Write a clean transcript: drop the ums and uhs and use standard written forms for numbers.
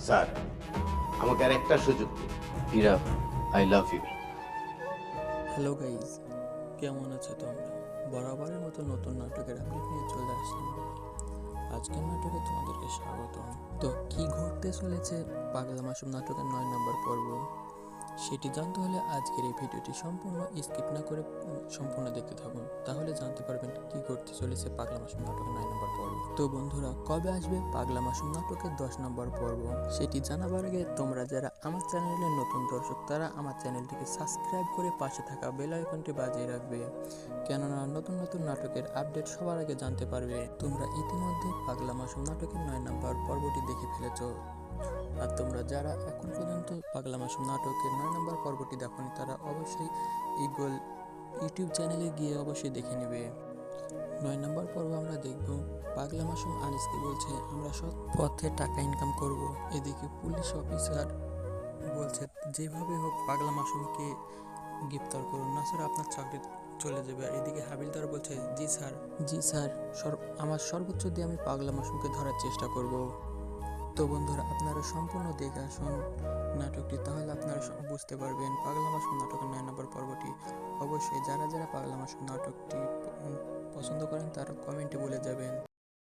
Sir, আমাকে আর একটা সুযোগ দিন। Ira, I love you. Hello guys, কেমন আছো তোমরা? বরাবরের মতো নতুন নাটকের আপডেট নিয়ে চলে আসলাম আমরা। আজকের নাটকে তোমাদেরকে স্বাগত। তো কি ঘটতে চলেছে পাগলা মাসুম নাটকের 9 নম্বর পর্ব, সেটি জানতে হলে আজকের এই ভিডিওটি সম্পূর্ণ স্কিপ না করে সম্পূর্ণ দেখতে থাকুন, তাহলে জানতে পারবেন কি ঘটতে চলেছে পাগলা মাসুম নাটকের 9 নম্বর পর্ব। তো বন্ধুরা, কবে আসবে পাগলা মাসুম নাটকের 10 নম্বর পর্ব, সেটি জানাবার আগে তোমরা যারা আমার চ্যানেলের নতুন দর্শক, তারা আমার চ্যানেলটিকে সাবস্ক্রাইব করে পাশে থাকা বেল আইকনটি বাজিয়ে রাখবে, কেননা নতুন নতুন নাটকের আপডেট সবার আগে জানতে পারবে। তোমরা ইতিমধ্যে পাগলা মাসুম নাটকের 9 নম্বর পর্বটি দেখে ফেলেছো, আর তোমরা যারা এখন পর্যন্ত পাগলা মাসুম নাটকের 9 নম্বর পর্বটি দেখোনি, তারা অবশ্যই ইগল ইউটিউব চ্যানেলে গিয়ে অবশ্যই দেখে নেবে। 9 নম্বর পর্ব আমরা দেখব পাগলা মাসুম আনিসকে বলছে আমরা সৎ পথে টাকা ইনকাম করব। এদিকে পুলিশ অফিসার বলছে যেভাবে হোক পাগলা মাসুমকে গ্রেপ্তার করুন, না স্যার আপনার চাকরি চলে যাবে। আর এদিকে হাবিলদার বলছে জি স্যার, আমার সর্বোচ্চ দিয়ে আমি পাগলা মাসুমকে ধরার চেষ্টা করব। তো বন্ধুরা, আপনারা সম্পূর্ণ দেখে আসুন নাটকটি, তাহলে আপনারা বুঝতে পারবেন পাগলা মাসুম নাটকের 9 নম্বর পর্বটি। অবশ্যই যারা যারা পাগলা মাসুম নাটকটি পছন্দ করেন তারা কমেন্টে বলে যাবেন।